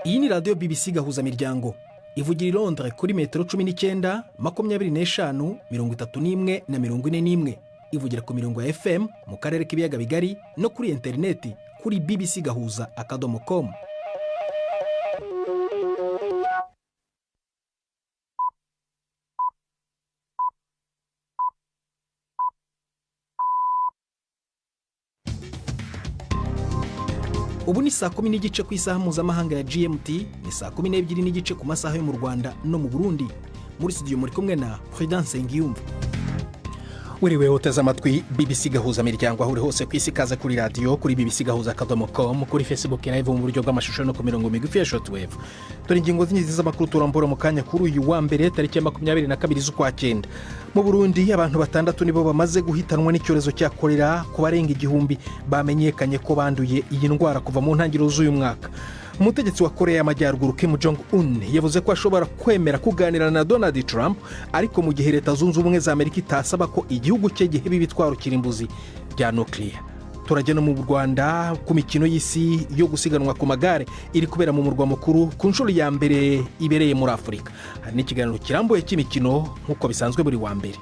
Iyi ni radiyo BBC Gahuzamiryango ivugira i Londres kuri metero 19, 25, 31 na 41. Ivugira ku mirongo ya FM mu karere k'ibiyaga bigari no kuri interineti kuri bbcgahuza.com. Ubu ni saa 10 n'igice ku isaha mpuzamahanga ya GMT, ni saa 12 n'igice ku masaha yo mu Rwanda no mu Burundi. Muri studio muri kumwe na Prudence Ngiyumva. Wiriwe uteze amatwi BBC Gahuzamiryango aho uri hose ku isi, kaza kuri radio kuri bbcgahuza.com, kuri Facebook live mu buryo bw'amashusho no ku mirongo migufi ya shortwave. Dore ingingo z'inyizi z'amakuru turambura mu kanya kuri uyu wa mbere tariki ya 22 z'ukwa 9. Mu Burundi abantu batandatu nibo bamaze guhitanwa n'icyorezo cya kolera, ku barenga 1000 bamenyekanye ko banduye iyi ndwara kuva mu ntangiriro z'uyu mwaka. Umutegetsi wa Korea y'Amajyaruguru Kim Jong-un yavuze ko ashobora kwemera kuganira na Donald Trump, ariko mu gihe Leta Zunze Ubumwe za Amerika itasaba ko igihugu cye giheba ibitwaro kirimbuzi bya nuclear. Turajya no mu Rwanda ku mikino y'isi yo gusiganwa ku magare iri kubera mu murwa mukuru ku nshuro ya mbere ibereye muri Afurika. Hari n'ikiganiro kirambuye cy'imikino nk'uko bisanzwe buri wa mbere.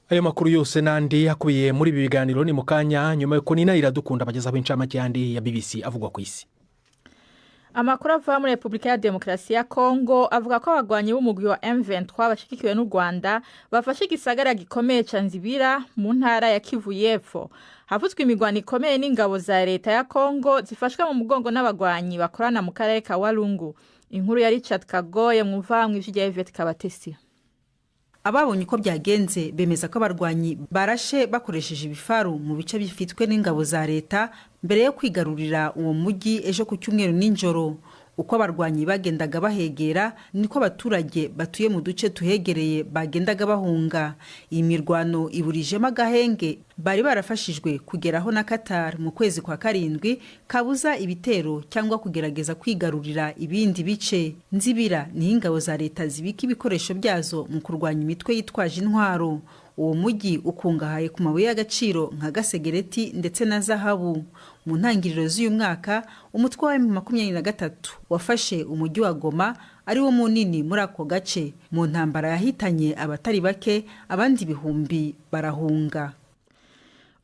Ayo makuru yose nandi akubiye muri ibi biganiro ni mukanya nyuma yuko Nina Iradukunda bagezaho incamake yandi ya BBC avugwa ku isi. Amakuru ava muri Republika ya Demokarasi ya Kongo avuga ko abagwanyi b'umugwi wa M23 bashikikiwe n'u Rwanda bafashe igisagara gikomeye ca Nzibira mu ntara ya Kivu y'Epfo. Havuzwe imigwano ikomeye n'ingabo za leta ya Kongo zifashwe mu mugongo n'abagwanyi bakorana mu karere ka Walungu. Inkuru ya Richard Kagoye mwumva mw'ijwi rya Yvette Kabatesi. Ababonye uko byagenze bemeza ko abarwanyi barashe bakoresheje ibifaru mu bice bifitwe n'ingabo za leta mbere yo kwigarurira uwo mujyi ejo ku cyumweru n'injoro. Uko abarwanyi bagendaga bahegera niko abaturage batuye mu duce tuhegereye bagendaga bahunga. Iyi mirwano iburijemo agahenge bari barafashijwe kugeraho na Qatar mu kwezi kwa 7 kabuza ibitero cyangwa kugerageza kwigarurira ibindi bice. Nzibira ni ingabo za leta zibika ibikoresho byazo mu kurwanya imitwe yitwaje intwaro. Uwo mujyi ukungahaye ku mabuye y'agaciro nka gasegereti ndetse na zahabu. Mu ntangiriro z'uyu mwaka umutwe wa M23 wafashe umujyi wa Goma ari wo munini muri ako gace. Mu ntambara yahitanye abatari bake, abandi bihumbi barahunga.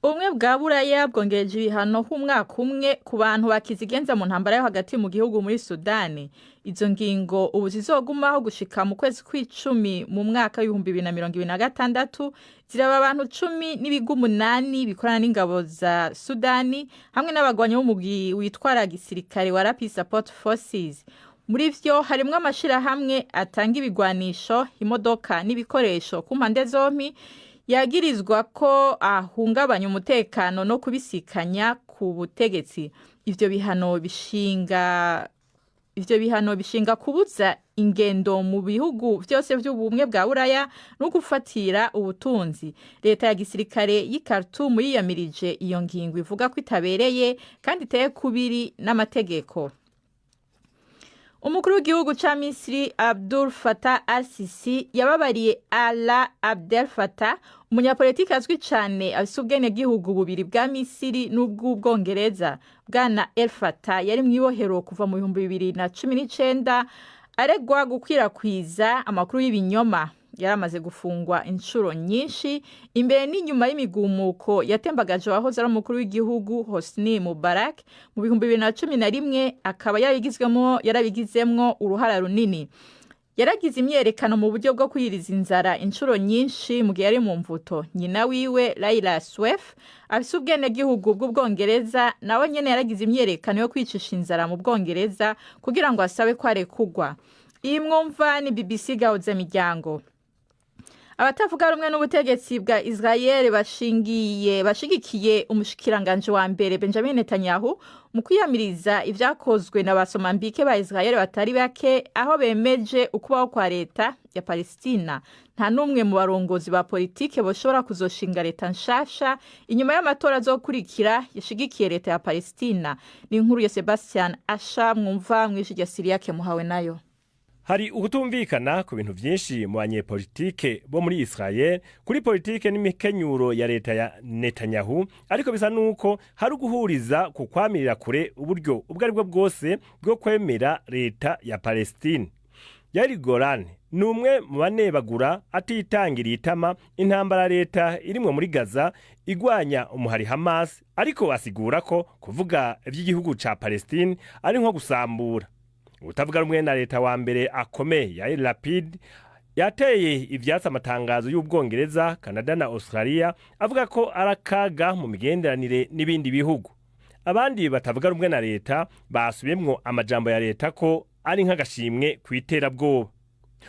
Ubumwe bwa Buraya bwongereje ibihano h'umwaka umwe ku bantu bakizigenza mu ntambara yo hagati mu gihugu muri Sudani. Izo ngingo ubu zizogumaho gushika mu kwezi kw'icumi mu mwaka w'2026, ziraba abantu 10 n'ibigo 8 bikorana n'ingabo za Sudani hamwe n'abagwanyi b'umugwi witwara gisirikare wa Rapid Support Forces. Muri vyo harimwo amashirahamwe atanga ibigwanisho, imodoka n'ibikoresho ku mpande zompi, yagirizwa ko ahungabanya umutekano no kubisikanya ku butegetsi. Ivyo bihano bishinga kubuza ingendo mu bihugu byose by'ubumwe bwa Buraya no gufatira ubutunzi. Leta ya gisirikare y'i Khartoum yiyamirije iyo ngingo ivuga ko itabereye kandi iteye kubiri n'amategeko. Umukuru w'igihugu ca Misiri Abdul Fattah al-Sisi yababariye Ala Abdel Fattah, umunyapolitiki azwi cyane afise ubwenegihugu bubiri bwa Misiri n'ubw'Ubwongereza. Bwana El Fattah yari mwibohero kuva mu 2019 aregwa gukwirakwiza amakuru y'ibinyoma. Yaramaze gufungwa inshuro nyinshi imbere n'inyuma y'imigumuko yatembagaje wahoze ari umukuru w'igihugu Hosni Mubarak mu 2011, akaba yarabigizemwo uruhara runini. Yaragize imyerekano mu buryo bwo kwiriza inzara inshuro nyinshi mu gihe yari mu mvuto. Nyina wiwe Laila Swef afise ubwenegihugu bw'Ubwongereza, nawe nyene yaragize imyerekano yo kwicisha inzara mu Bwongereza kugira ngo asabe ko arekugwa. Iyi mwumva ni BBC Gahuzamiryango. Abatavuga rumwe n'ubutegetsi bwa Israel bashigikiye umushikiranganje wa mbere Benjamin Netanyahu mu kwiyamiriza ivyakozwe n'abasomambike ba Israel batari bake, aho bemeje ukubaho kwa leta ya Palestina. Nta numwe mu barongozi ba politike boshobora kuzoshinga leta nshasha inyuma y'amatora azokurikira yashigikiye leta ya Palestina. Ni inkuru ya Sebastian Asha mwumva mw'ijwi rya Siriake muhawe nayo. Hari ukutumvikana ku bintu vyinshi mu banyepolitike bo muri Israel kuri politike n'imikenyuro ya leta ya Netanyahu, ariko bisa nuko hari uguhuriza ku kwamirira kure uburyo ubwo aribwo bwose bwo kwemera leta ya Palestine. Yair Golan ni umwe mu banebagura atitangiriye itama intambara leta irimwe muri Gaza igwanya umuhari Hamas, ariko asigura ko kuvuga ivy'igihugu ca Palestine ari nko gusambura. Utavuga rumwe na leta wa mbere akomeye Yair Lapid yateye ivyatsi amatangazo y'Ubwongereza, Canada na Australia avuga ko arakaga mu migenderanire n'ibindi bihugu. Abandi batavuga rumwe na leta basubiyemwo amajambo ya leta ko ari nk'agashimwe kw'iterabwoba.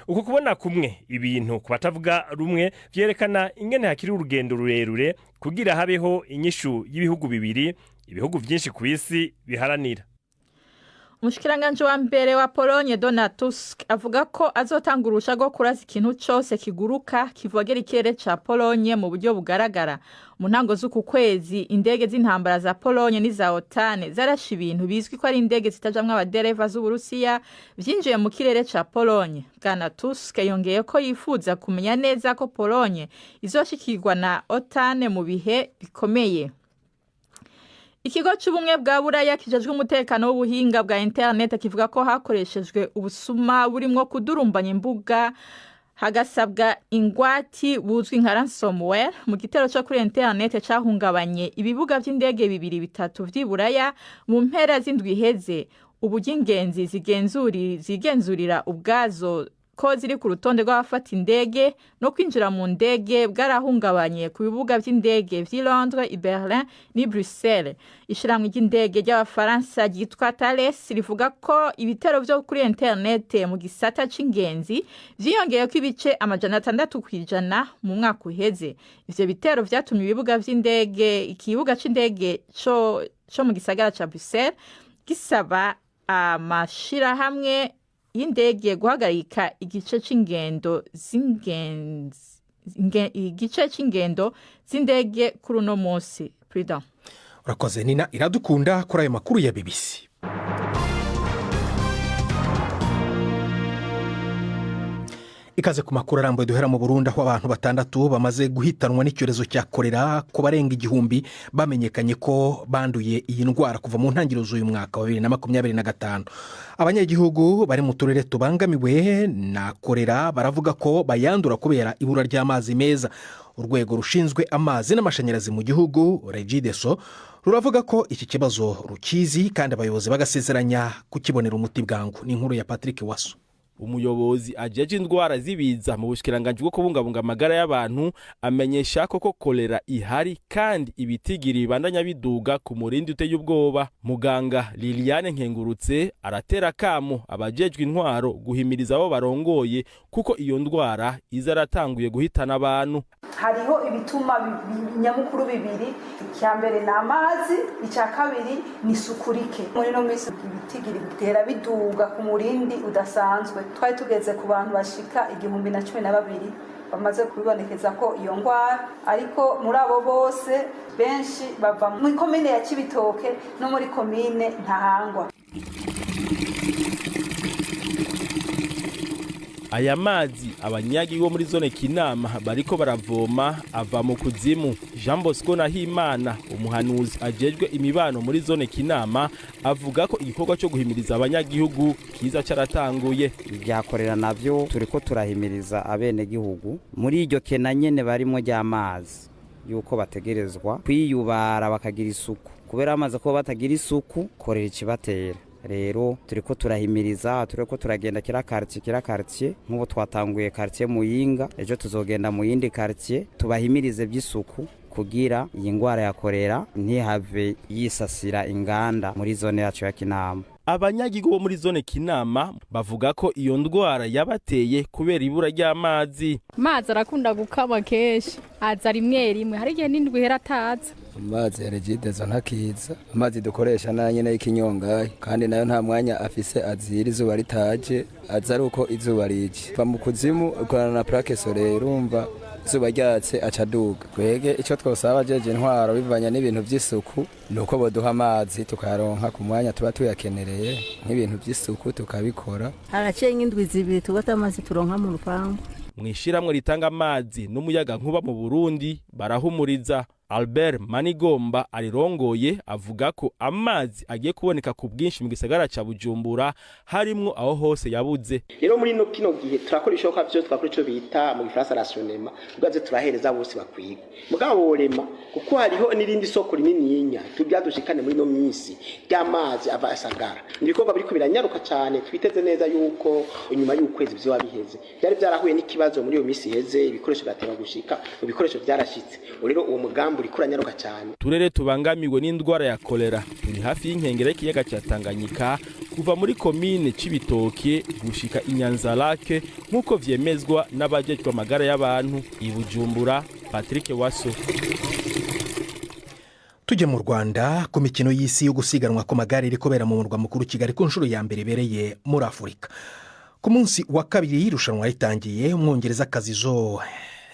Uko kubona kumwe ibintu ku batavuga rumwe vyerekana ingene hakiri urugendo rurerure kugira habeho inyishu y'ibihugu bibiri ibihugu vyinshi ku isi biharanira. Umushikiranganje wa mbere wa Pologne Donald Tusk avuga ko azotanga urusha rwo kurasa ikintu cyose kiguruka kivogera ikirere ca Pologne mu buryo bugaragara. Mu ntango z'uku kwezi indege z'intambara za Pologne n'iza OTAN zarashe ibintu bizwi ko ari indege zitajamwe abadereva z'Uburusiya vyinjiye mu kirere ca Pologne. Bwana Tusk yongeye ko yifuza kumenya neza ko Pologne izoshikirwa na OTAN mu bihe bikomeye. Ikigo cy'ubumwe bwa Buraya kijejwe umutekano w'ubuhinga bwa internet kivuga ko hakoreshejwe ubusuma burimwo kudurumbanya imbuga hagasabwa ingwati buzwi nka ransomware mu gitero cyo kuri internet cahungabanye ibibuga by'indege bibiri bitatu vy'Iburaya mu mpera z'indwi iheze. Ubugingenzi zigenzurira ubwazo ko ziri ku rutonde rw'abafata indege no kwinjira mu ndege bwarahungabanye ku bibuga by'indege vy'i Londres, i Berlin ni Bruxelles. Ishiramwe ry'indege ry'Abafaransa ryitwa Thales rivuga ko ibitero vyo kuri internet mu gisata c'ingenzi vyiyongeye ko ibice 600% mu mwaka uheze. Ivyo bitero vyatumye ibibuga vy'indege, ikibuga c'indege co mu gisagara ca Bruxelles gisaba amashirahamwe y'indege guhagarika igice c'ingendo z'indege kuri uno munsi. Prida urakoze Nina Iradukunda kuri ayo makuru ya BBC. Ikaze ku makuru arambuye duhera mu Burundi aho abantu 6 bamaze guhitanwa n'icyorezo cya kolera ko barenga 1000 bamenyekanye ko banduye iyi ndwara kuva mu ntangiriro z'uyu mwaka wa 2025. Abanyagihugu bari mu turere tubangamiwe na kolera baravuga ko bayandura kubera ibura ry'amazi meza. Urwego rushinzwe amazi n'amashanyarazi mu gihugu Regideso ruravuga ko iki kibazo rukizi kandi abayobozi bagasezeranya kukibonera umuti bwangu. Ni inkuru ya Patrick Waso. Umuyobozi ajeje indwara zibiza mu bushikiranganje bwo kubungabunga amagara y'abantu amenyesha ko kolera ihari kandi ibitigiri bandanya biduga ku murindi uteye ubwoba. Muganga Liliane Nkengurutse aratera kamo abajejwe intwaro guhimiriza abo barongoye kuko iyo ndwara izaratanguye guhitana abantu. Hariho ibituma nyamukuru bibiri, icyambere na amazi, icyakabiri ni sukurike. Muri no minsi ibitigiri bitera biduga ku murindi udasanzwe. Twari tugeze ku bantu bashika 1012 bamaze kubibonekeza ko iyo ndwara, ariko muri abo bose benshi bava muri komine ya Cibitoke no muri komine Ntahangwa. Aya mazi abanyagi bo muri zone Kinama bariko baravoma ava mu kuzimu. Jean Bosco Nahimana umuhanuzi ajejwe imibano muri zone Kinama avuga ko igikorwa cyo guhimiriza abanyagihugu kiza caratanguye. Ibyakorera navyo turiko turahimiriza abene gihugu muri iryo kena nyene barimo ry'amazi yuko bategerezwa kwiyubara bakagira isuku, kubera amaze ko batagira isuku korera ikibatera. Rero turiko turahimiriza, turiko turagenda kira quartier nk'ubu twatanguye quartier Muyinga, ejo tuzogenda mu yindi quartier tubahimirize by'isuku kugira iyi ngwara ya kolera ntihave yisasira inganda muri zone yacu ya Kinama. Abanyagihugu bo muri zone Kinama bavuga ko iyo ndwara yabateye kubera ibura ry'amazi. Amazi arakunda gukama kenshi, aza rimwe hari igihe n'indwi hera ataza. Amazi ya Regideso ntakiza, amazi dukoresha na nyene y'ikinyongayi kandi nayo nta mwanya afise azira izuba ritaje, aza ari uko izuba rije. Va mu kuzimu ukorana na plaque solaire urumva zuba ryatse acaduga twege icyo twosaba jeje intwaro bivanye n'ibintu by'isuku nuko boduha amazi tukaronka ku mwanya tuba tuyakenereye nk'ibintu by'isuku tukabikora haraciye nk'indwi zibiri tugata amazi turonka mu rupangu mw'ishiramwe ritanga amazi n'umuyaga nkuba mu Burundi barahumuriza. Albert Manigomba arirongoye avuga ko amazi agiye kuboneka ku bwinshi mu gisagara ca Bujumbura harimwo aho hose yabuze. Rero muri no kino gihe turakora ishoka byo twakora ico bita mu Gifaransa rationnement ugaze turahereza bose bakwiga mugabo worema kuko hariho n'irindi soko rinini yinya tubyadushikane muri no minsi y'amazi ava asagara nibikoba biriko biranyaruka cyane twiteze neza yuko inyuma y'ukwezi byo wabiheze byari byarahuye n'ikibazo muri iyo minsi heze ibikoresho byateba gushika ibikoresho byarashitse rero uwo mugambi urikuranya cyane. Turere tubangamiwe n'indwara ya kolera turi hafi y'inkengera y'ikiyaga cya Tanganyika kuva muri komine Cibitoke gushika Inyanzarake nk'uko vyemezwa n'abajejwe amagara y'abantu i Bujumbura. Patrick Waso. Tujye mu Rwanda ku mikino y'isi yo gusiganwa ku magare iri kubera mu murwa mukuru Kigali ku nshuro ya mbere bereye muri Afurika. Ku munsi wa kabiri irushanwa ritangiye umwongerezakazi Zoe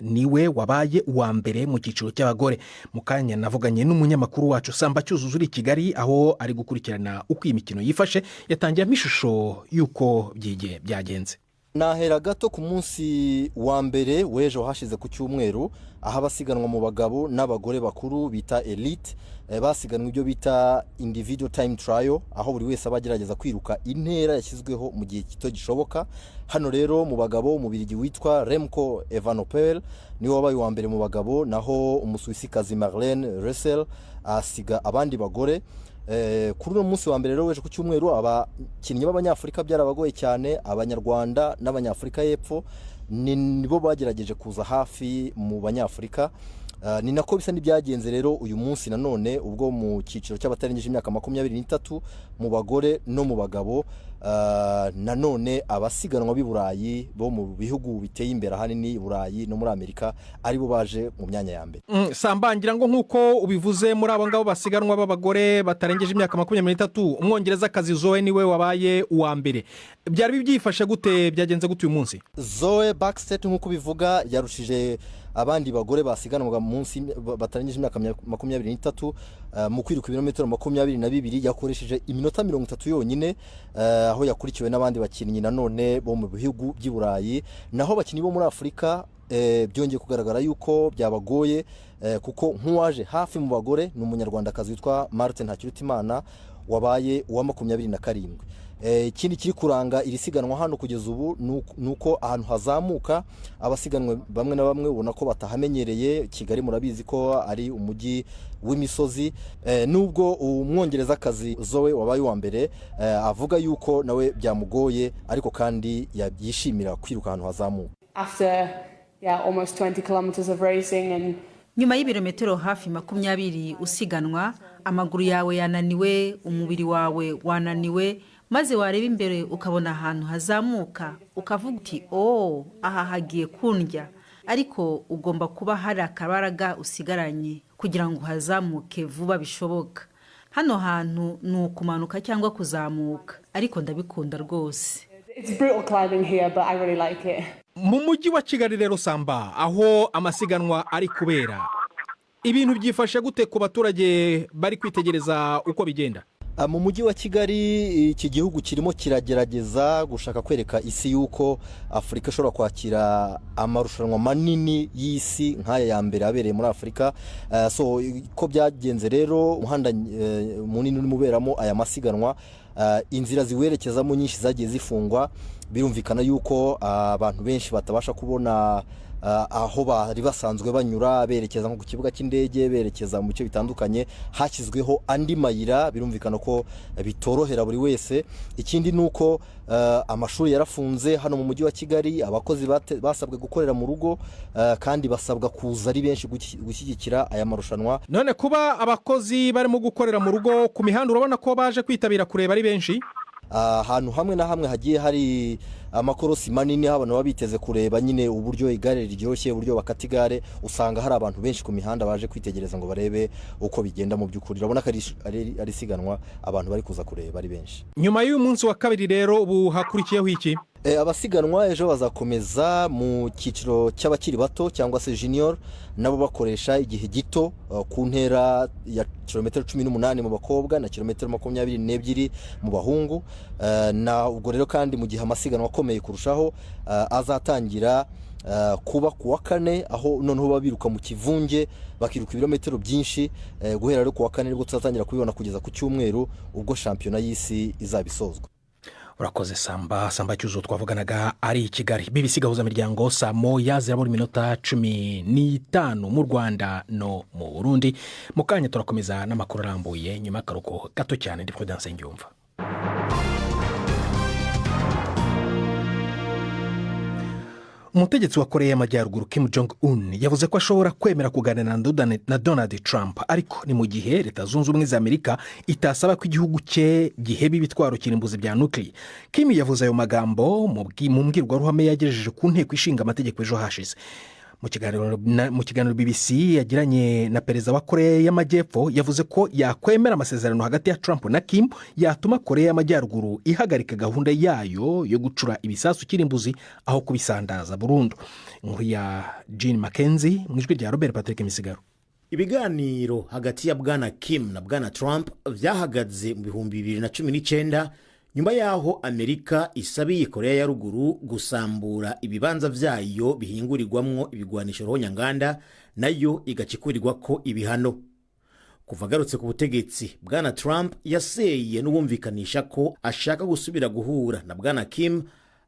niwe wabaye uwa mbere mu cyiciro cy'abagore. Mu kanya navuganye n'umunyamakuru wacu Samba Cyuzuzo uri Kigali aho ari gukurikirana uko iyi mikino yifashe yatangiye ishusho y'uko byagenze. Nahera gato ku munsi wa mbere wejo hashize ku cyumweru aho abasiganwa mu bagabo n'abagore bakuru bita elite basiganwa ibyo bita individual time trial aho buri wese abagerageza kwiruka intera yashyizweho mu gihe gito gishoboka. Hano rero mu bagabo umubirigi witwa Remco Evenepoel niwe wabaye wa mbere mu bagabo naho umusuwisikazi Marlene Russell asiga abandi bagore. Kuri uno munsi wa mbere rero weje ku cyumweru abakinnyi b'abanyafurika byarabagoye cyane abanyarwanda n'abanyafurika y'epfo nibo bagerageje kuza hafi mu banyafurika. Ni nako bisa n'ibyagenze rero uyu munsi nanone ubwo mu cyiciro cy'abatarengeje imyaka 23 mu bagore no mu bagabo nanone abasiganwa b'i Burayi bo mu bihugu biteye imbere hanini Burayi no muri Amerika aribo baje mu myanya ya mbere. Sambangira ngo nkuko ubivuze muri abo ngabo basiganwa b'abagore batarengeje imyaka 23 umwongerezakazi Zoe niwe wabaye uwa mbere. Byari byifashe gute byagenze gute uyu munsi? Zoe Backstedt nkuko bivuga yarushije abandi bagore basiganwaga munsi batarengeje imyaka 23 mu kwiruka ibirometero 22 yakoresheje iminota 30 yonyine aho yakurikiwe n'abandi bakinnyi nanone bo mu bihugu by'i Burayi naho bakinnyi bo muri Afurika byongeye kugaragara yuko byabagoye kuko nk'uwaje hafi mu bagore ni umunyarwandakazi witwa Martin Hakirutimana wabaye uwa 27. Ikindi kiri kuranga iri siganwa hano kugeza ubu nuko ahantu hazamuka abasiganwe bamwe na bamwe ubona ko batahamenyereye. Kigali murabizi ko ari umujyi w'imisozi nubwo umwongerezakazi Zoe wabaye wa mbere avuga yuko nawe byamugoye ariko kandi yishimira kwiruka ahantu hazamuka. After almost 20 kilometers of racing and nyuma y'ibirometero hafi 20 usiganwa amaguru yawe yananiwe umubiri wawe wananiwe maze wareba imbere ukabona ahantu hazamuka ukavuga uti aha hagiye kundya ariko ugomba kuba hari akabaraga usigaranye kugira ngo hazamuke vuba bishoboka. Hano hantu ni ukumanuka cyangwa kuzamuka ariko ndabikunda rwose. It's brutal climbing here but I really like it. Mu mujyi wa Kigali rero Samba aho amasiganwa ari kubera ibintu byifashe gute ku baturage bari kwitegereza uko bigenda? Mu mujyi wa Kigali iki gihugu kirimo kiragerageza gushaka kwereka isi yuko Afurika ishobora kwakira amarushanwa manini y'isi nk'aya ya mbere abereye muri Afurika. So ko byagenze rero umuhanda munini muberamo aya masiganwa inzira ziwerekezamo nyinshi zagiye zifungwa birumvikana yuko abantu benshi batabasha kubona aho bari basanzwe banyura berekeza nko ku kibuga cy'indege berekeza mu bice bitandukanye hashyizweho andi mayira birumvikana ko bitorohera buri wese. Ikindi nuko amashuri yarafunze hano mu mujyi wa Kigali abakozi basabwe gukorera mu rugo kandi basabwa kuza ari benshi gushyigikira aya marushanwa. None kuba abakozi barimo gukorera mu rugo ku mihanda urabona ko baje kwitabira kureba ari benshi? Ahantu hamwe na hamwe hagiye hari amakorosi manini aho abantu baba biteze kureba nyine uburyo igare riryoshye uburyo bakata igare usanga hari abantu benshi ku mihanda baje kwitegereza ngo barebe uko bigenda mu by'ukuri urabona ko ari siganwa abantu bari kuza kureba ari benshi. Nyuma y'uyu munsi wa kabiri rero ubu hakurikiyeho iki? Abasiganwa ejo bazakomeza mu cyiciro cy'abakiri bato cyangwa se junior nabo bakoresha igihe gito ku ntera ya kilometero 18 mu bakobwa na kilometero 22 mu bahungu na ubwo rero kandi mu gihe amasiganwa akomeye kurushaho azatangira kuba kuwa kane aho noneho babiruka mu kivunge bakiruka ibirometero byinshi guhera rero kuwa kane nibwo tuzatangira kubibona kugeza ku cyumweru ubwo shampiyona y'isi izabisozwa. Urakoze Samba Cyuzo twavuganaga ari i Kigali. BBC gahuza miryango saa moya zirabura iminota 15 mu Rwanda no mu Burundi. Mu kanya turakomeza n'amakuru arambuye nyuma y'akaruhuko gato cyane. Ndi Prudence Ngiyumva. Umutegetsi wa Korea y'Amajyaruguru Kim Jong-un yavuze ko ashobora kwemera kuganira na Donald Trump ariko ni mu gihe Leta Zunze Ubumwe za Amerika itasaba ko igihugu cye giheba ibitwaro kirimbuzi bya nuclear. Kim yavuze ayo magambo mu mbwirwaruhame yagejeje ku nteko ishinga amategeko ejo hashize. Mu kiganiro BBC yagiranye na perezida wa Korea y'Amajyepfo yavuze ko yakwemera amasezerano hagati ya Trump na Kim yatuma Korea y'Amajyaruguru ihagarika gahunda yayo yo gucura ibisasu kirimbuzi aho kubisandaza burundu. Inkuru ya Jean Mackenzie mu ijwi rya Robert Patrick Misigaro. Ibiganiro hagati ya bwana Kim na bwana Trump vyahagaze mu 2019 nyuma yaho Amerika isabiye Korea ya ruguru gusambura ibibanza vyayo bihingurirwamwo ibigwanisho rohonyanganda nayo igacikurirwa ko ibihano. Kuva garutse ku butegetsi bwana Trump yaseye n'ubumvikanisha ko ashaka gusubira guhura na bwana Kim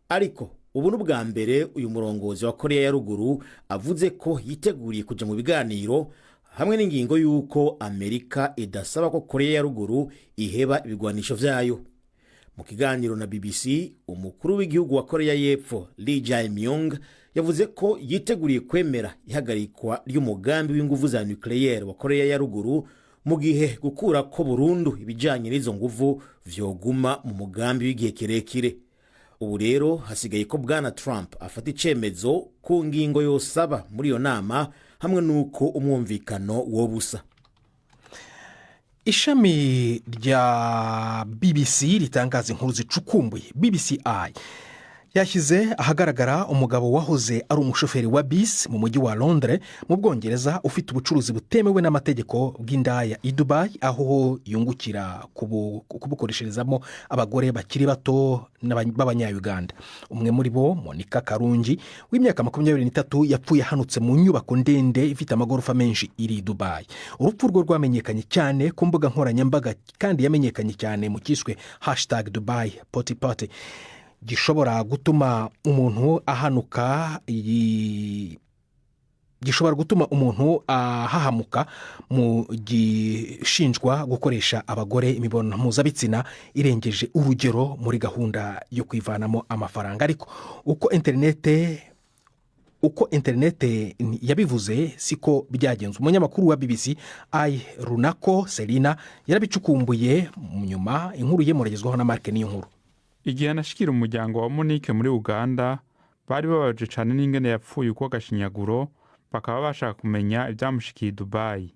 ariko ubu n'ubwa mbere uyu murongozi wa Korea ya ruguru avuze ko yiteguriye kuja mu biganiro hamwe n'ingingo yuko Amerika idasaba ko Korea ya ruguru iheba ibigwanisho vyayo. Mu kiganiro na BBC umukuru w'igihugu wa Korea y'Epfo Lee Jae-myung yavuze ko yiteguriye kwemera ihagarikwa ry'umugambi w'inguvu za nucleaire wa Korea ya ruguru mu gihe gukura ko burundu ibijanye n'izo nguvu vyoguma mu mugambi w'igihe kirekire. Ubu rero hasigaye ko bwana Trump afata icemezo ku ngingo yosaba muri iyo nama hamwe nuko umwumvikano wobusa. Ishami rya BBC ritangaza inkuru zicukumbuye BBCI yashyize ahagaragara umugabo wahoze ari umushoferi wa bisi mu mujyi wa Londres mu Bwongereza ufite ubucuruzi butemewe n'amategeko bw'indaya i Dubai aho yungukira kubukoresherezamo abagore bakiri bato b'abanya-Uganda. Umwe muri bo Monica Karungi w'imyaka 23 yapfuye hanutse mu nyubako ndende ifite amagorofa menshi iri Dubai. Urupfu rwo rwamenyekanye cyane ku mbuga nkoranyambaga kandi yamenyekanye cyane mu kiswe #DubaiPottyPotty gishobora gutuma umuntu ahanuka ahahamuka mu gishinjwa gukoresha abagore imibonano mpuzabitsina irengeje urugero muri gahunda yo kwivanamo amafaranga. Ariko uko interinete yabivuze siko byagenze. Umunyamakuru wa BBC Runako Selina yarabicukumbuye nyuma inkuru ye muragezwaho na Mark niyo nkuru. Igihe anashikira umuryango wa Monique muri Uganda bari babaje cyane n'ingene yapfuye uko gashinyaguro bakaba bashaka kumenya ibyamushikiye Dubai.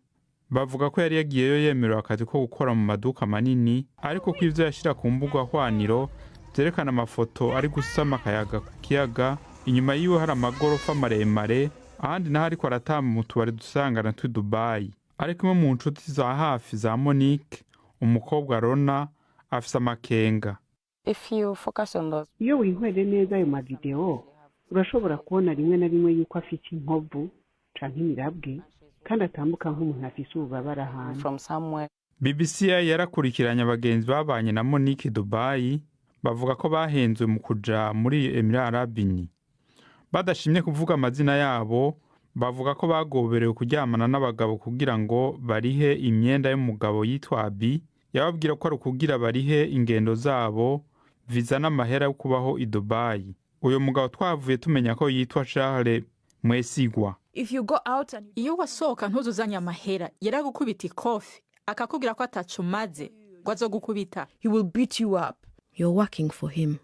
Bavuga ko yari yagiyeyo yemerewe akazi ko gukora mu maduka manini ariko ko ivyo yashira ku mbuga hwaniro byerekana amafoto ari gusama akayaga ku kiyaga inyuma yiwe hari amagorofa maremare ahandi naho ariko aratama mu tubari dusangana twi Dubai. Ariko imwe mu nshuti za hafi za Monique umukobwa Rona afise amakenga. Iyo winkwere neza ayo mavideo urashobora kubona rimwe na rimwe yuko afite inkovu canke imirabwe kandi atambuka nk'umuntu afise ububabara hanze. BBC yarakurikiranye abagenzi babanye na Monique Dubai bavuga ko bahenzwe mu kuja muri Emirate Arabini. Badashimye kuvuga amazina yabo bavuga ko bagoberewe kuryamana n'abagabo kugira ngo barihe imyenda y'umugabo yitwa Abi yababwira ko ari kugira barihe ingendo zabo viza n'amahera yo kubaho i Dubai. Uyo mugabo twavuye tumenya ko yitwa Charles Mwesigwa. Iyo wasohoka ntuzuzanya amahera yaragukubita ikofi akakubwira ko atacumaze ngo azogukubita. He will beat you up. You're working for him.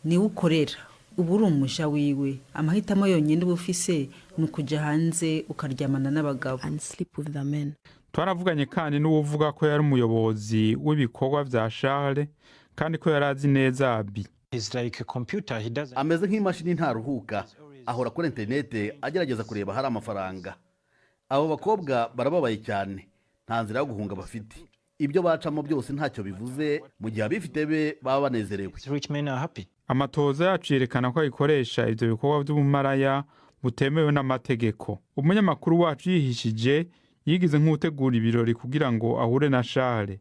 niwe ukorera ubu uri umuja wiwe amahitamo yonyine uba ufise ni ukujya hanze ukaryamana n'abagabo. twaravuganye kandi n'uwuvuga ko yari umuyobozi w'ibikorwa vya Charles kandi ko yari azi neza Abi. Ameze nk'imashini ntaruhuka, ahora kuri interinete agerageza kureba hari amafaranga. Abo bakobwa barababaye cyane, nta nzira yo guhunga bafite. Ibyo bacamo byose ntacyo bivuze, mu gihe abifite be baba banezerewe. Amatoza yacu yerekana ko ayikoresha ivyo bikorwa vy'ubumaraya butemewe n'amategeko. Umunyamakuru wacu yihishije yigize nk'utegura ibirori kugira ngo ahure na Charles.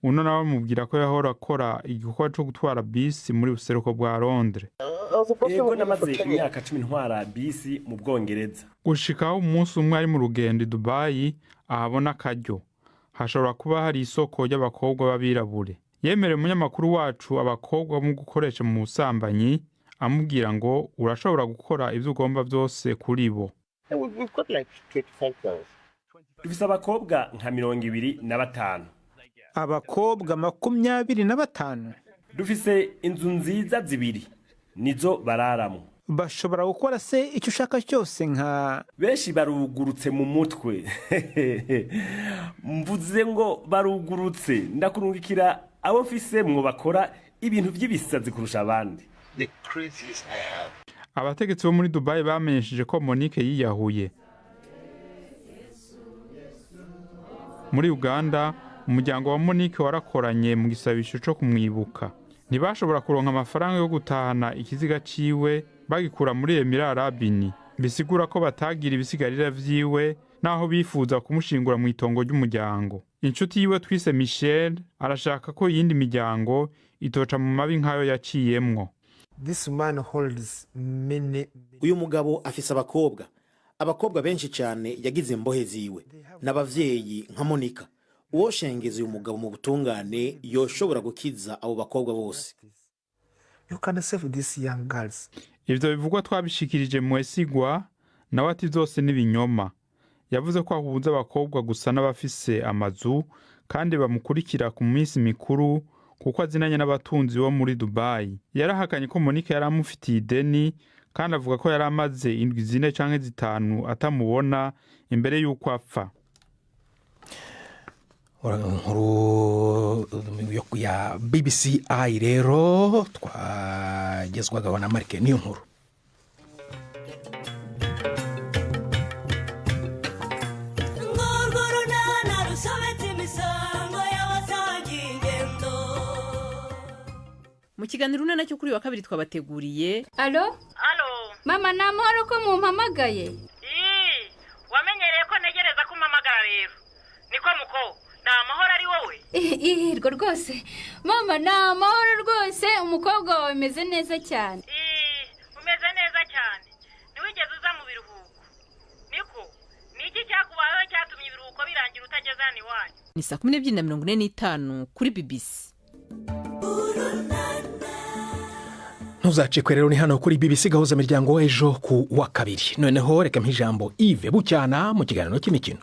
Uno nawe mubwira ko yahora akora igikorwa cyo gutwara bisi muri buseruko bwa Londres. Yego namaze imyaka 10 ntwara bisi mu Bwongereza. Gushikaho umunsi umwe ari mu rugendo i Dubai ahabona akaryo. Hashobora kuba hari isoko y'abakobwa b'abirabure. Yemereye umunyamakuru wacu abakobwa mu gukoresha mu busambanyi amubwira ngo urashobora gukora ivyo ugomba byose kuri bo. Dufise abakobwa nka 25. Abakobwa 25. Dufise inzu nziza zibiri nizo bararamo. Bashobora gukora se icyo ushaka cyose nka benshi barugurutse mu mutwe. Mvuze ngo barugurutse ndakurungikira abo mfise mwo bakora ibintu by'ibisazi kurusha abandi. Abategetsi bo muri Dubai bamenyesheje ko Monique yiyahuye. Muri Uganda umuryango wa Monique warakoranye mu gisabisho cyo kumwibuka. Ntibashobora kuronka amafaranga yo gutahana ikiziga ciwe bagikura muri Emirate Arabe Unis. Bisigura ko batagira ibisigarira vyiwe naho bifuza kumushingura mu itongo ry'umuryango. Inshuti yiwe twise Michelle arashaka ko yindi miryango itoca mu mabi nkayo yaciyemwo. Uyu mugabo afise abakobwa benshi cyane yagize imbohe ziwe n'abavyeyi nka Monica. Uwo shengeze uyu mugabo mu butungane yoshobora gukiza abo bakobwa bose. Ivyo bivugwa twabishikirije mu Esigwa nawe ati vyose n'ibinyoma. Yavuze ko ahuza abakobwa gusa n'abafise amazu kandi bamukurikira ku minsi mikuru kuko azinanye n'abatunzi bo muri Dubai. Yarahakanye ko Monique yari amufitiye ideni kandi avuga ko yari amaze indwi 4 canke 5 atamubona imbere y'uko apfa. Nkuru ya BBC rero twagezwaga na Marike niyo nkuru. Mu kiganiro unana cyo kuri wa kabiri twabateguriye. Allo? Mama namahoro ko mumpamagaye? Wamenyereye ko negereza ko umpamagara rero. Niko muko na mahoro ari wowe? Irgo rwose. Mama na mahoro rwose umukobwa wawe meze neza cyane. Umeze neza cyane. Niwigeze uza mu biruhuko. Niko niki cyakubayeho cyatumye ibiruhuko birangira utageze hano iwanyu? Ni 12:45 kuri BBC. Ntuzacikwe rero ni hano kuri BBC gahuza miryango ejo ku wa kabiri. Noneho reka mpijambo Yves Bucyana mu kiganiro cy'imikino.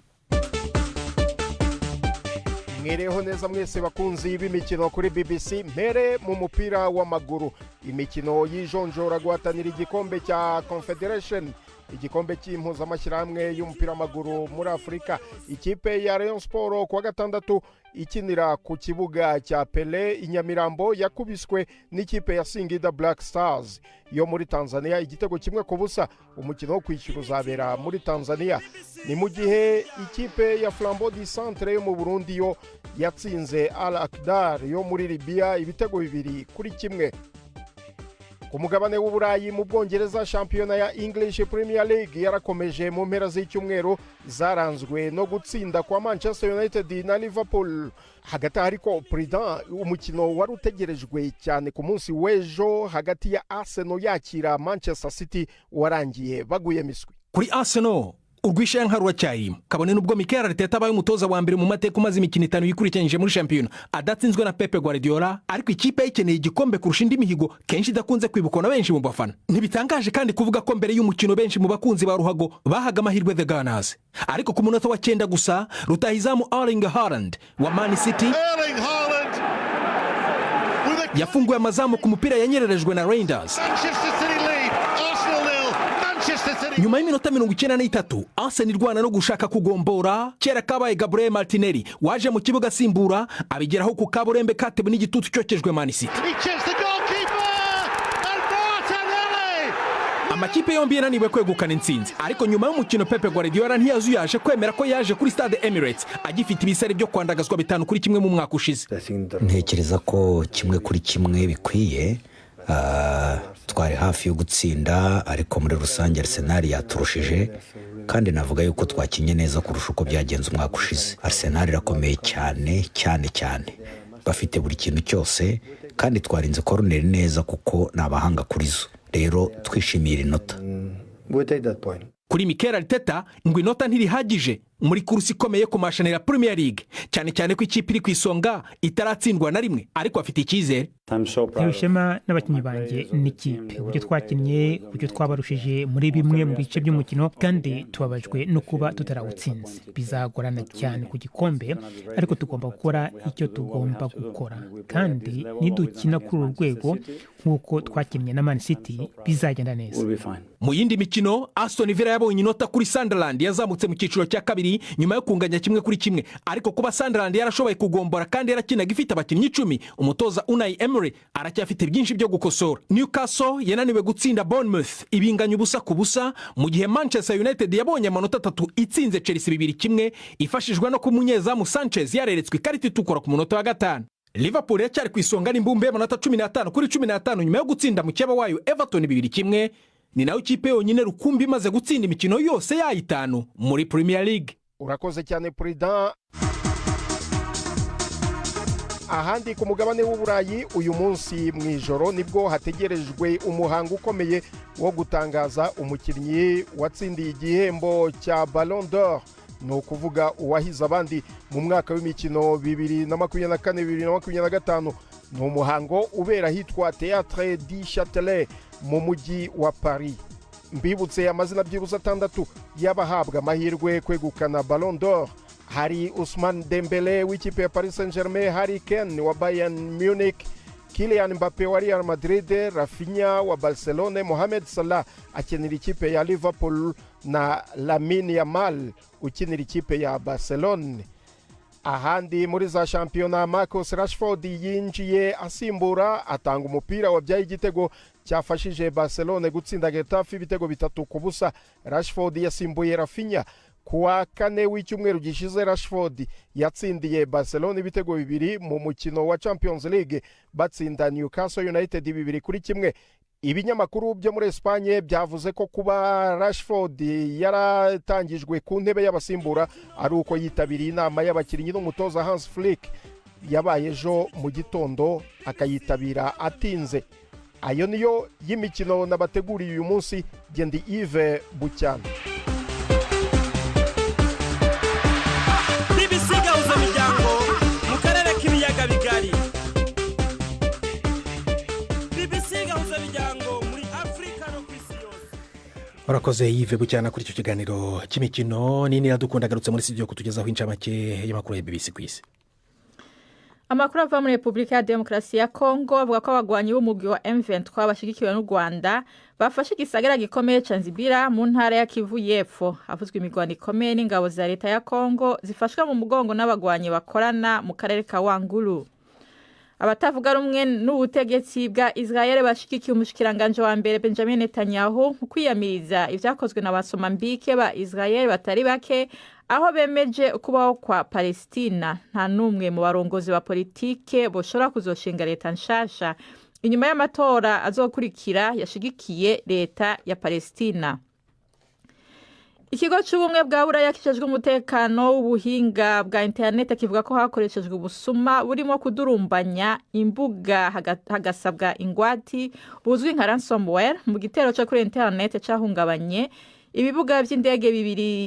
Mwereho neza mwese bakunzi b'imikino kuri BBC. Mpere mu mupira w'amaguru, imikino y'ijonjora guhatanira igikombe cya Confederation, igikombe cy'impuzamashyirahamwe y'umupira w'amaguru muri Afurika. Ikipe ya Rayon Sport kuwa gatandatu ikinira ku kibuga cya Pele Inyamirambo yakubiswe n'ikipe ya Singida Black Stars yo muri Tanzania igitego 1-0. Umukino wo kwishyura uzabera muri Tanzania. Ni mu gihe ikipe ya Flambeau du Centre yo mu Burundi yo yatsinze Al Akdar yo muri Libya ibitego 2-1. Ku mugabane w'Uburayi mu Bwongereza, shampiyona ya English Premier League yarakomeje mu mpera z'icyumweru zaranzwe no gutsinda kwa Manchester United na Liverpool. Hagati hariko Prudent, umukino wari utegerejwe cyane ku munsi w'ejo hagati ya Arsenal yakira Manchester City warangiye baguye miswi. Kuri Arsenal urwisha nkarwa cyarimo kabone nubwo Mikel Arteta abaye umutoza wa mbere mu mateka umaze imikino 5 yikurikiranyije muri shampiyona adatsinzwe na Pep Guardiola, ariko ikipe ikeneye igikombe kurusha indi mihigo kenshi idakunze kwibukwa na benshi mu bafana. Ntibitangaje kandi kuvuga ko mbere y'umukino benshi mu bakunzi ba ruhago bahaga amahirwe the Gunners, ariko ku munota wa 9 gusa rutahizamu Erling Haaland wa Man City with a yafunguye amazamu ku mupira yanyererejwe na Rangers. Nyuma y'iminota 93 Arsenal irwana no gushaka kugombora, kera kabaye Gabriel Martinelli waje mu kibuga asimbura abigeraho ku kaburembe katewe n'igitutu cyokejwe Man City. Amakipe yombi yananiwe kwegukana intsinzi, ariko nyuma y'umukino Pep Guardiola ntiyazuyaje kwemera ko yaje kuri Stade Emirates agifite ibisare byo kwandagazwa 5-1 mu mwaka ushize. Ntekereza ko 1-1 bikwiye. Twari hafi yo gutsinda, ariko muri rusange Arsenal yaturushije, kandi navuga yuko twakinye neza kurusha uko byagenze umwaka ushize. Arsenal irakomeye cyane, bafite buri kintu cyose, kandi twarinze corner neza kuko nabahanga kuri zo. Rero twishimira inota. Kuri Mikel Arteta ngo inota ntirihagije muri kursi ikomeye ku mashanera Premier League, cyane ko ikipe iri ku isonga itaratsindwa na rimwe, ariko afite icyizere. Ishema n'abakinnyi banjye n'ikipe, uburyo twakinnye, uburyo twabarushije muri bimwe mu bice by'umukino, kandi tubabajwe no kuba tutarawutsinze. Bizagorana cyane ku gikombe, ariko tugomba gukora icyo tugomba gukora, kandi nidukina kuri uru rwego nk'uko twakinnye na Man City bizagenda neza. Mu yindi mikino, Aston Villa yabonye inota kuri Sunderland yazamutse mu cyiciro cya kabiri nyuma yo kunganya 1-1, ariko kuba Sunderland yarashoboye kugombora kandi yarakinaga ifite abakinnyi 10, umutoza Unai Emery aracyafite byinshi byo gukosora. Newcastle yananiwe gutsinda Bournemouth ibinganya ubusa ku busa, mu gihe Manchester United yabonye amanota 3 itsinze Chelsea 2-1 ifashijwe no kumunyezamu Sanchez yareretswe ikarita itukura ku munota wa 5. Liverpool yacyari ku isonga n'imbumbe y'amanota 15 nyuma yo gutsinda mu cyaba wayo Everton 2-1. Ni nayo ikipe yonyine rukumbi imaze gutsinda imikino yose ya 5 muri Premier League. Urakoze cyane President. Ahandi ku mugabane w'Uburayi uyu munsi mu ijoro nibwo hategerejwe umuhango ukomeye wo gutangaza umukinnyi watsindiye igihembo cya Ballon d'Or, no kuvuga uwahize abandi mu mwaka w'imikino 2024-2025. Ni umuhango ubera hitwa Théâtre du Châtelet mu mujyi wa Paris. Mbibutse amazina byibuze 6 y'abahabwa amahirwe kwegukana Ballon d'Or. Hari Ousmane Dembélé w'ikipe ya Paris Saint-Germain, Harry Kane wa Bayern Munich, Kylian Mbappé wa Real Madrid, Rafinha wa Barcelona, Mohamed Salah akinira ikipe ya Liverpool na Lamine Yamal ukinira ikipe ya Barcelona. Ahandi muri za shampiyona, Marcus Rashford yinjiye asimbura atanga umupira wabyaye igitego cyafashije Barcelona gutsinda Getafe ibitego 3-0. Rashford yasimbuye Rafinha. Kuwa kane w'icyumweru gishize Rashford yatsindiye Barcelona ibitego 2 mu mukino wa Champions League batsinda Newcastle United 2-1. Ibinyamakuru byo muri Espagne byavuze ko kuba Rashford yaratangijwe ku ntebe y'abasimbura ari uko yitabiriye inama y'abakinnyi n'umutoza Hans Flick yabaye ejo mu gitondo akayitabira atinze. Ayo niyo y'imikino nabateguriye uyu munsi. Gendi Yves Bucyana. Bibisigahuza miryango mu karere k'ibiyaga bigari. Bibisigahuza miryango muri Afrika no kwisi yose. Urakoze Yves Bucyana kuri icyo kiganiro cy'imikino. Nini radukunda garutse muri studio kutugezaho incamake y'amakuru ya BBC kwisi. Amakuru ava muri Republika ya Demokarasi ya Kongo avuga ko abagwanyi b'umugwi wa M23 bashigikiwe n'u Rwanda bafashe igisagara gikomeye ca Nzibira mu ntara ya Kivu y'Epfo. Havuzwe imigwano ikomeye n'ingabo za leta ya Kongo zifashwa mu mugongo n'abagwanyi bakorana mu karere ka Wangulu. Abatavuga rumwe n'ubutegetsi bwa Israel bashigikiye umushikiranganje wa mbere Benjamin Netanyahu mu kwiyamiriza ivyakozwe n'abasomambike ba Israel batari bake aho bemeje kubaho kwa Palestina. Nta numwe mu barongozi ba politike boshora kuzoshinga leta nshasha inyuma y'amatora azokurikira yashigikiye leta ya Palestina. Ikigo cy'ubumwe bwa Buraya kijejwe umutekano w'ubuhinga bwa internet kivuga ko hakoreshejwe ubusuma burimo kudurumbanya imbuga hagasabwa ingwati buzwi nka ransomware mu gitero cyo kuri internet cyahungabanye ibibuga by'indege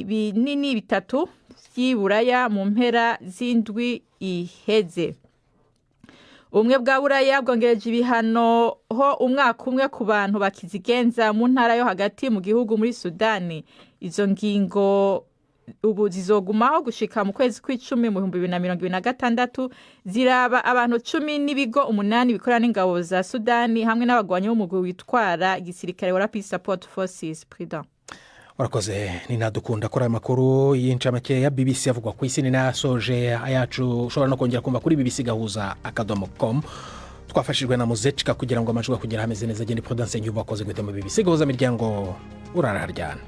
binini 3 by'Iburaya mu mpera z'indwi iheze. Ubumwe bwa Buraya bwongereje ibihano ho umwaka umwe ku bantu bakizigenza mu ntara yo hagati mu gihugu muri Sudani. Izo ngingo ubu zizogumaho gushika mu kwezi kw'icumi mu 2026 ziraba abantu 10 n'ibigo 8 bikorana n'ingabo za Sudani hamwe n'abagwanyi b'umugwi witwara igisirikare wa Rapid Support Forces Prudent. Urakoze ni nadukunda kora amakuru y'incamake ya BBC avugwa ku isi ni nasoje ayacu ushobora no kongera kumva kuri bbc-gahuza.com twafashijwe na Muzechika kugira ngo amajwi kugera hameze neza. Agende Prudence Nyuba akoze gute mu BBC Gahuza miryango uraraharyana.